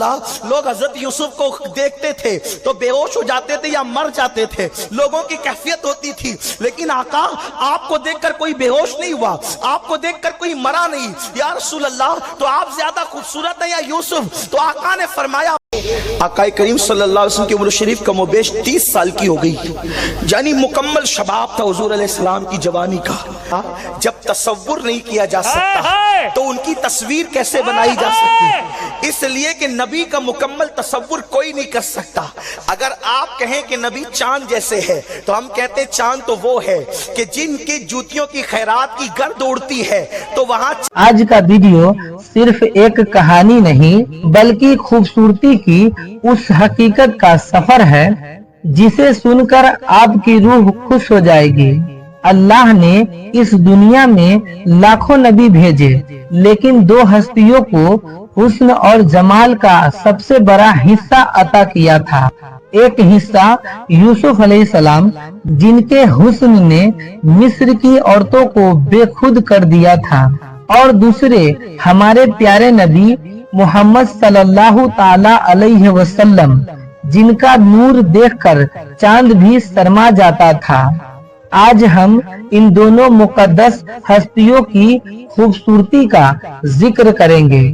اللہ لوگ حضرت یوسف کو دیکھتے تھے تو بے ہوش ہو جاتے تھے یا مر جاتے تھے، لوگوں کی کیفیت ہوتی تھی، لیکن آقا آپ کو دیکھ کر کوئی بے ہوش نہیں ہوا، آپ کو دیکھ کر کوئی مرا نہیں۔ یا رسول اللہ تو آپ زیادہ خوبصورت ہیں یا یوسف؟ تو آقا نے فرمایا، آقا کریم صلی اللہ علیہ وسلم کی عمر شریف کم و بیش 30 سال کی ہو گئی، یعنی مکمل شباب تھا حضور علیہ السلام کی جوانی کا۔ جب تصور نہیں کیا جا سکتا تو ان کی تصویر کیسے بنائی جا سکتی؟ اس لیے کہ نبی کا مکمل تصور کوئی نہیں کر سکتا۔ اگر آپ کہیں کہ نبی چاند جیسے ہے تو ہم کہتے چاند تو وہ ہے کہ جن کے جوتیوں کی خیرات کی گرد اڑتی ہے تو وہاں۔ آج کا ویڈیو صرف ایک کہانی نہیں بلکہ خوبصورتی کی اس حقیقت کا سفر ہے جسے سن کر آپ کی روح خوش ہو جائے گی۔ اللہ نے اس دنیا میں لاکھوں نبی بھیجے، لیکن دو ہستیوں کو حسن اور جمال کا سب سے بڑا حصہ عطا کیا تھا۔ ایک حصہ یوسف علیہ السلام، جن کے حسن نے مصر کی عورتوں کو بے خود کر دیا تھا، اور دوسرے ہمارے پیارے نبی محمد صلی اللہ تعالی علیہ وسلم، جن کا نور دیکھ کر چاند بھی شرما جاتا تھا۔ آج ہم ان دونوں مقدس ہستیوں کی خوبصورتی کا ذکر کریں گے۔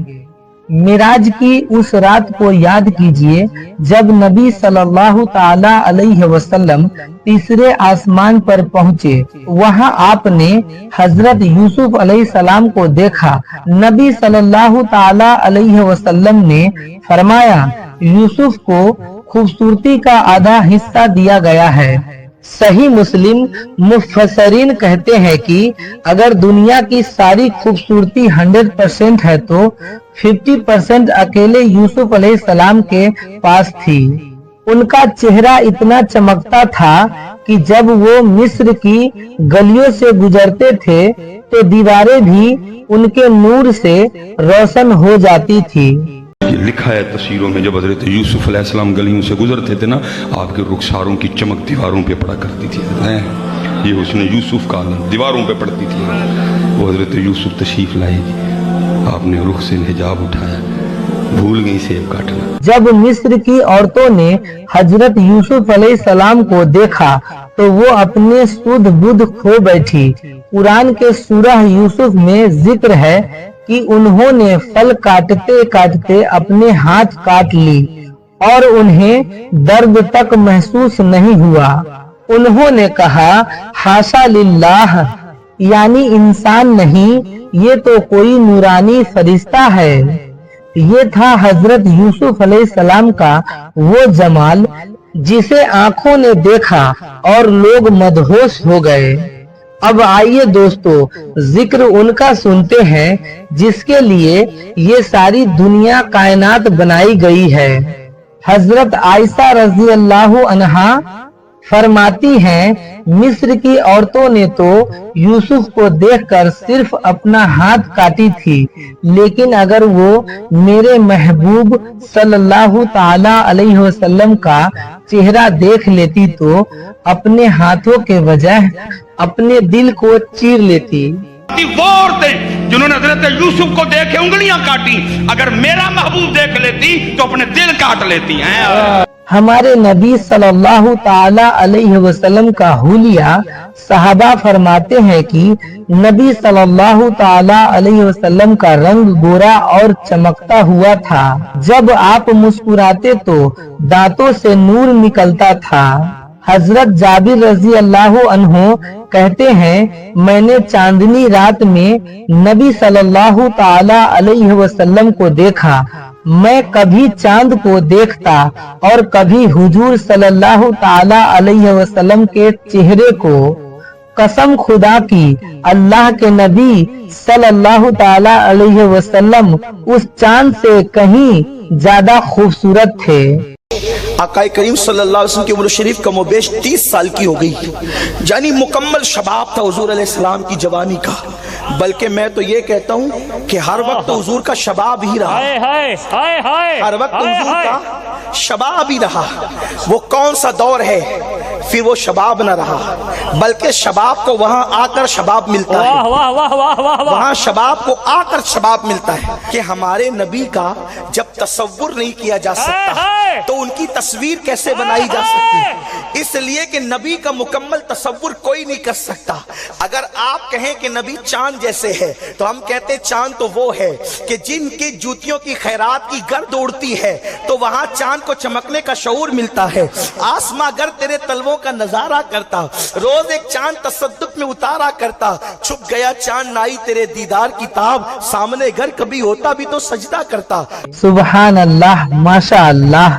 معراج کی اس رات کو یاد کیجئے جب نبی صلی اللہ تعالی علیہ وسلم تیسرے آسمان پر پہنچے۔ وہاں آپ نے حضرت یوسف علیہ السلام کو دیکھا۔ نبی صلی اللہ تعالی علیہ وسلم نے فرمایا، یوسف کو خوبصورتی کا آدھا حصہ دیا گیا ہے۔ صحیح مسلم مفسرین کہتے ہیں کہ اگر دنیا کی ساری خوبصورتی 100% ہے تو 50% اکیلے یوسف علیہ السلام کے پاس تھی۔ ان کا چہرہ اتنا چمکتا تھا کہ جب وہ مصر کی گلیوں سے گزرتے تھے تو دیواریں بھی ان کے نور سے روشن ہو جاتی تھی۔ یہ لکھا ہے تفسیروں میں، جب حضرت یوسف علیہ السلام گلیوں سے گزرتے تھے نا، آپ کے رخساروں کی چمک دیواروں پہ پڑا کرتی تھی۔ یہ حسن یوسف کا دیواروں پہ پڑتی تھی۔ وہ حضرت یوسف تشریف لائے، آپ نے رخ سے حجاب اٹھایا، بھول گئی سیب کاٹنا۔ جب مصر کی عورتوں نے حضرت یوسف علیہ السلام کو دیکھا تو وہ اپنے سدھ بدھ کھو بیٹھی۔ قرآن کے سورہ یوسف میں ذکر ہے کہ انہوں نے پھل کاٹتے کاٹتے اپنے ہاتھ کاٹ لی اور انہیں درد تک محسوس نہیں ہوا۔ انہوں نے کہا، حاشا للہ، یعنی انسان نہیں، یہ تو کوئی نورانی فرشتہ ہے۔ یہ تھا حضرت یوسف علیہ السلام کا وہ جمال جسے آنکھوں نے دیکھا اور لوگ مدہوش ہو گئے۔ اب آئیے دوستو، ذکر ان کا سنتے ہیں جس کے لیے یہ ساری دنیا کائنات بنائی گئی ہے۔ حضرت عائشہ رضی اللہ عنہا فرماتی ہیں، مصر کی عورتوں نے تو یوسف کو دیکھ کر صرف اپنا ہاتھ کاٹی تھی، لیکن اگر وہ میرے محبوب صلی اللہ تعالی علیہ وسلم کا چہرہ دیکھ لیتی تو اپنے ہاتھوں کے بجائے اپنے دل کو چیر لیتی۔ وہ عورتیں جنہوں نے حضرت یوسف کو دیکھے انگلیاں کاٹی، اگر میرا محبوب دیکھ لیتی تو اپنے دل کاٹ لیتی ہیں۔ ہمارے نبی صلی اللہ تعالی علیہ وسلم کا حلیہ صحابہ فرماتے ہیں کہ نبی صلی اللہ تعالی علیہ وسلم کا رنگ گورا اور چمکتا ہوا تھا۔ جب آپ مسکراتے تو دانتوں سے نور نکلتا تھا۔ حضرت جابر رضی اللہ عنہ کہتے ہیں، میں نے چاندنی رات میں نبی صلی اللہ تعالی علیہ وسلم کو دیکھا۔ میں کبھی چاند کو دیکھتا اور کبھی حضور صلی اللہ تعالی علیہ وسلم کے چہرے کو۔ قسم خدا کی، اللہ کے نبی صلی اللہ تعالی علیہ وسلم اس چاند سے کہیں زیادہ خوبصورت تھے۔ آقا کریم صلی اللہ علیہ وسلم کی عمر شریف کم و بیش 30 سال کی ہو گئی، یعنی مکمل شباب تھا حضور علیہ السلام کی جوانی کا۔ بلکہ میں تو یہ کہتا ہوں کہ ہر وقت حضور کا شباب ہی رہا، ہر وقت حضور کا شباب ہی رہا۔ وہ کون سا دور ہے फिर वो शबाब न रहा, बल्कि शबाब को वहां आकर शबाब मिलता है। वहां शबाब को आकर शबाब मिलता है कि हमारे नबी का जब तसव्वुर नहीं किया जा सकता तो उनकी तस्वीर कैसे बनाई जा सकती है। इसलिए कि नबी का मुकम्मल तसव्वुर कोई नहीं कर सकता। अगर आप कहें कि नबी चांद जैसे है तो हम कहते हैं चांद तो वो है कि जिनकी जूतियों की खैरात की गर्द उड़ती है तो वहां चांद को चमकने का शऊर मिलता है। आसमां अगर तेरे तलवों का नजारा करता, रोज एक चांद तसद्दुक में उतारा करता, छुप गया चांद नाई तेरे दीदार की ताब, सामने घर कभी होता भी तो सजदा करता। सुबहान अल्लाह, माशा अल्लाह।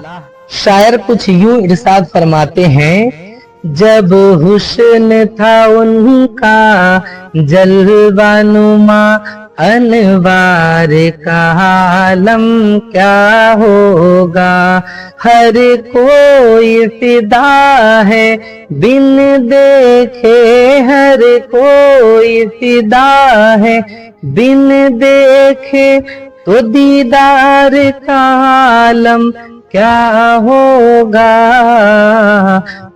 शायर कुछ यूं इरशाद फरमाते हैं, जब हुस्न था उनका जलवानुमा, अनवार का आलम क्या होगा। हर कोई फिदा है बिन देखे, हर कोई फिदा है बिन देखे, तो दीदार का आलम क्या होगा।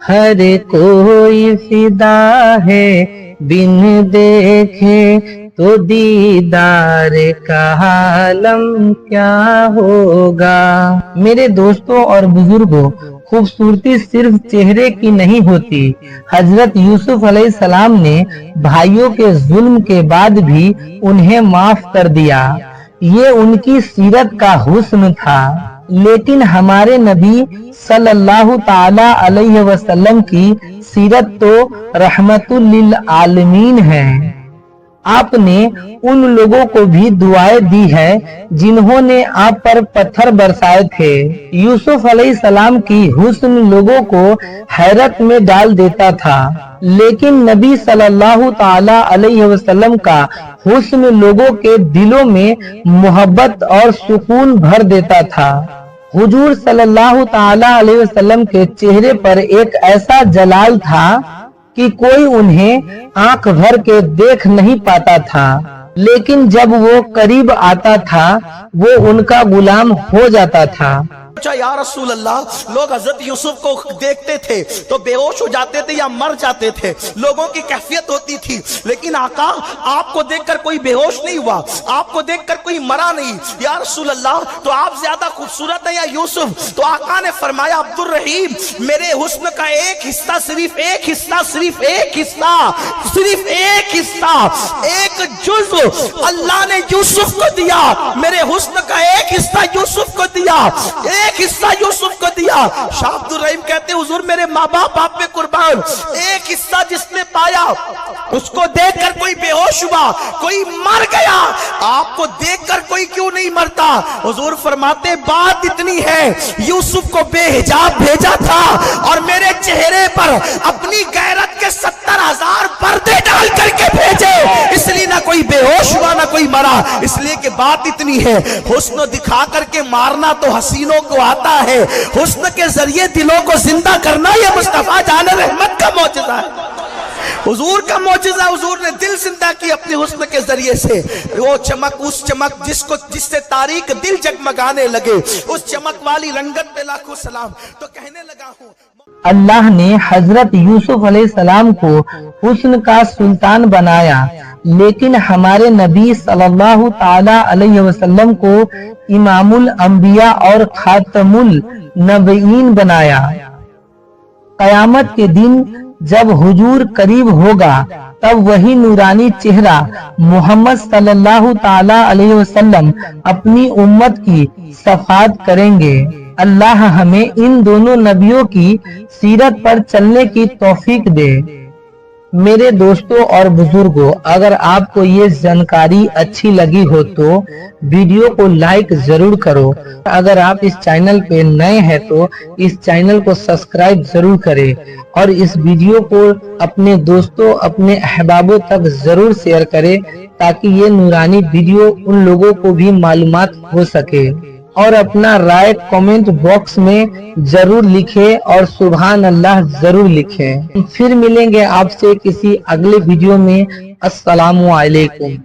हर कोई फिदा है बिन देखे, तो दीदार का आलम क्या होगा। मेरे दोस्तों और बुजुर्गों, खूबसूरती सिर्फ चेहरे की नहीं होती। हजरत यूसुफ अलैहिस्सलाम ने भाइयों के जुल्म के बाद भी उन्हें माफ कर दिया। ये उनकी सीरत का हुस्न था। लेकिन हमारे नबी सल्लल्लाहु ताला अलैहि वसल्लम की सीरत तो रहमतुल लिल आलमीन है। आपने उन लोगों को भी दुआएं दी है जिन्होंने आप पर पत्थर बरसाए थे। यूसुफ अलैहिस्सलाम की हुस्न लोगों को हैरत में डाल देता था, लेकिन नबी सल्लल्लाहु ताला अलैहि वसल्लम का हुस्न लोगों के दिलों में मोहब्बत और सुकून भर देता था। हुजूर सल्लल्लाहु ताला अलैहि वसल्लम के चेहरे पर एक ऐसा जलाल था कि कोई उन्हें आंख भर के देख नहीं पाता था, लेकिन जब वो करीब आता था वो उनका गुलाम हो जाता था। या रसूल अल्लाह, लोग हजरत यूसुफ को देखते थे तो बेहोश हो जाते थे या मर जाते थे, लोगों की कैफियत होती थी। लेकिन आका, आपको देखकर कोई बेहोश नहीं हुआ, आपको देखकर कोई मरा नहीं। या रसूल अल्लाह, तो आप ज्यादा खूबसूरत है या यूसुफ? तो आका ने फरमाया, अब्दुल रहीम, मेरे हुस्न का एक हिस्सा, सिर्फ एक हिस्सा, सिर्फ एक हिस्सा, सिर्फ एक हिस्सा, एक जुज़ अल्लाह ने यूसुफ को दिया। मेरे हुस्न का एक हिस्सा यूसुफ को दिया, एक हिस्सा यूसुफ को दिया। शाह अब्दुल रहीम कहते, हुजूर मेरे माँ बाप आप पे कुर्बान, एक हिस्सा जिसने पाया उसको देखकर कोई बेहोश हुआ, कोई मर गया, आपको देखकर कोई क्यों नहीं मरता? हुजूर फरमाते, बात इतनी है, यूसुफ को बेहिजाब भेजा था और मेरे चेहरे पर अपनी गैरत के 70,000 पर्दे डाल करके भेजे, इसलिए ना कोई बेहोश हुआ ना कोई मरा। इसलिए कि बात इतनी है, हुस्न दिखा करके मारना तो हसीनों को आता है, हुस्न के जरिए दिलों को जिंदा करना ये मुस्तफा जान रहमत का मौजज़ा है, हुजूर का मौजज़ा। हुजूर ने दिल जिंदा की अपने हुस्न के जरिए से। वो चमक, उस चमक जिससे तारीख दिल जगमगाने लगे, उस चमक वाली रंगत पे लाखों सलाम। तो कहने लगा हूँ, अल्लाह ने हजरत यूसुफ अलैहिस्सलाम को हुस्न का सुल्तान बनाया, लेकिन हमारे नबी सल्लल्लाहु ताला अलैहि वसल्लम को इमामुल अंबिया और खातमुल नबीयीन बनाया। कयामत के दिन जब हुजूर करीब होगा, तब वही नूरानी चेहरा मोहम्मद सल्लल्लाहु ताला अलैहि वसल्लम अपनी उम्मत की सफात करेंगे। अल्लाह हमें इन दोनों नबियों की सीरत पर चलने की तौफीक दे। मेरे दोस्तों और बुजुर्गों, अगर आपको ये जानकारी अच्छी लगी हो तो वीडियो को लाइक जरूर करो। अगर आप इस चैनल पे नए हैं तो इस चैनल को सब्सक्राइब जरूर करें और इस वीडियो को अपने दोस्तों, अपने अहबाबों तक जरूर शेयर करें, ताकि ये नूरानी वीडियो उन लोगों को भी मालूमात हो सके। और अपना राय कमेंट बॉक्स में जरूर लिखें और सुभान अल्लाह जरूर लिखें। फिर मिलेंगे आपसे किसी अगले वीडियो में। अस्सलामु अलैकुम।